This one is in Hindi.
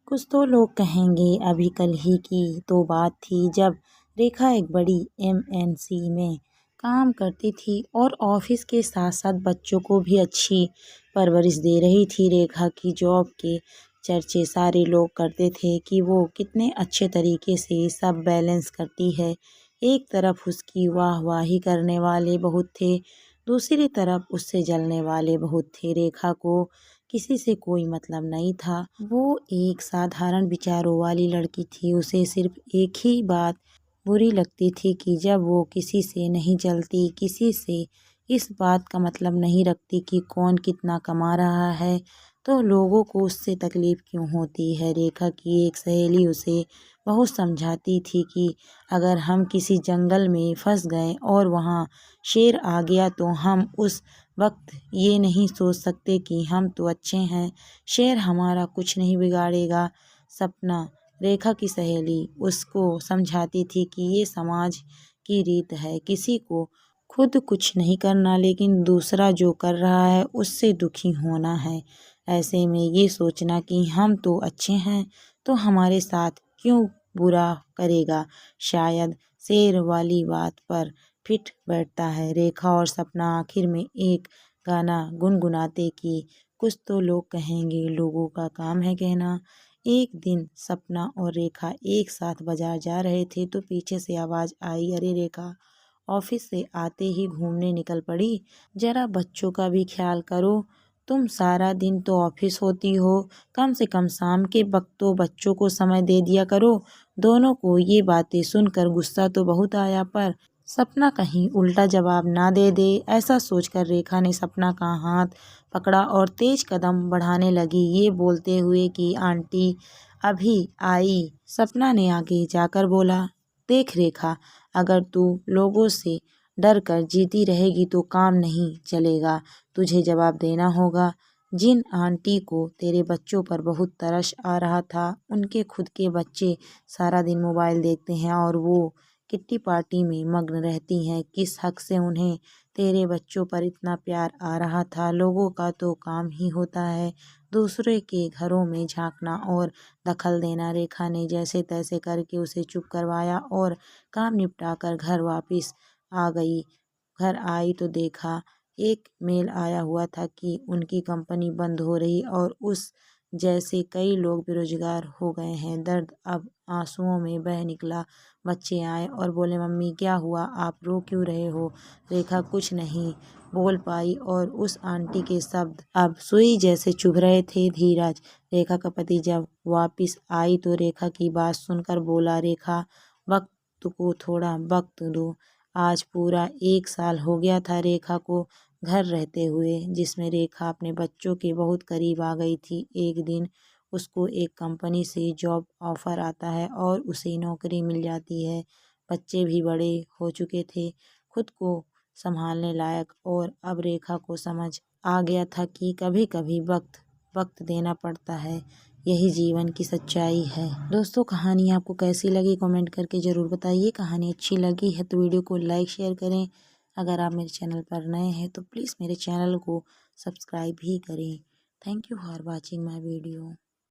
कुछ तो लोग कहेंगे अभी कल ही की तो बात थी जब रेखा एक बड़ी एमएनसी में काम करती थी और ऑफिस के साथ साथ बच्चों को भी अच्छी परवरिश दे रही थी। रेखा की जॉब के चर्चे सारे लोग करते थे कि वो कितने अच्छे तरीके से सब बैलेंस करती है। एक तरफ उसकी वाहवाही करने वाले बहुत थे, दूसरी तरफ उससे जलने वाले बहुत थे। रेखा को किसी से कोई मतलब नहीं था। वो एक साधारण विचारों वाली लड़की थी। उसे सिर्फ एक ही बात बुरी लगती थी कि जब वो किसी से नहीं जलती, किसी से इस बात का मतलब नहीं रखती कि कौन कितना कमा रहा है, तो लोगों को उससे तकलीफ क्यों होती है। रेखा की एक सहेली उसे बहुत समझाती थी कि अगर हम किसी जंगल में फंस गए और वहाँ शेर आ गया तो हम उस वक्त ये नहीं सोच सकते कि हम तो अच्छे हैं, शेर हमारा कुछ नहीं बिगाड़ेगा। सपना, रेखा की सहेली, उसको समझाती थी कि ये समाज की रीत है, किसी को खुद कुछ नहीं करना लेकिन दूसरा जो कर रहा है उससे दुखी होना है। ऐसे में ये सोचना कि हम तो अच्छे हैं तो हमारे साथ क्यों बुरा करेगा, शायद शेर वाली बात पर फिट बैठता है। रेखा और सपना आखिर में एक गाना गुनगुनाते कि कुछ तो लोग कहेंगे, लोगों का काम है कहना। एक दिन सपना और रेखा एक साथ बाजार जा रहे थे तो पीछे से आवाज आई, अरे रेखा, ऑफिस से आते ही घूमने निकल पड़ी, जरा बच्चों का भी ख्याल करो। तुम सारा दिन तो ऑफिस होती हो, कम से कम शाम के वक्त तो बच्चों को समय दे दिया करो। दोनों को ये बातें सुनकर गुस्सा तो बहुत आया, पर सपना कहीं उल्टा जवाब ना दे दे, ऐसा सोचकर रेखा ने सपना का हाथ पकड़ा और तेज कदम बढ़ाने लगी, ये बोलते हुए कि आंटी अभी आई। सपना ने आगे जाकर बोला, देख रेखा, अगर तू लोगों से डर कर जीती रहेगी तो काम नहीं चलेगा, तुझे जवाब देना होगा। जिन आंटी को तेरे बच्चों पर बहुत तरस आ रहा था, उनके खुद के बच्चे सारा दिन मोबाइल देखते हैं और वो किट्टी पार्टी में मग्न रहती हैं। किस हक से उन्हें तेरे बच्चों पर इतना प्यार आ रहा था। लोगों का तो काम ही होता है दूसरे के घरों में झांकना और दखल देना। रेखा ने जैसे तैसे करके उसे चुप करवाया और काम निपटाकर घर वापस आ गई। घर आई तो देखा एक मेल आया हुआ था कि उनकी कंपनी बंद हो रही और उस जैसे कई लोग बेरोजगार हो गए हैं। दर्द अब आंसुओं में बह निकला। बच्चे आए और बोले, मम्मी क्या हुआ, आप रो क्यों रहे हो। रेखा कुछ नहीं बोल पाई और उस आंटी के शब्द अब सुई जैसे चुभ रहे थे। धीरज, रेखा का पति, जब वापस आई तो रेखा की बात सुनकर बोला, रेखा वक्त को थोड़ा वक्त दो। आज पूरा 1 साल हो गया था रेखा को घर रहते हुए, जिसमें रेखा अपने बच्चों के बहुत करीब आ गई थी। एक दिन उसको एक कंपनी से जॉब ऑफर आता है और उसे नौकरी मिल जाती है। बच्चे भी बड़े हो चुके थे, खुद को संभालने लायक, और अब रेखा को समझ आ गया था कि कभी कभी वक्त वक्त देना पड़ता है, यही जीवन की सच्चाई है। दोस्तों, कहानी आपको कैसी लगी कमेंट करके ज़रूर बताइए। कहानी अच्छी लगी है तो वीडियो को लाइक शेयर करें। अगर आप मेरे चैनल पर नए हैं तो प्लीज़ मेरे चैनल को सब्सक्राइब भी करें। Thank you for watching my video.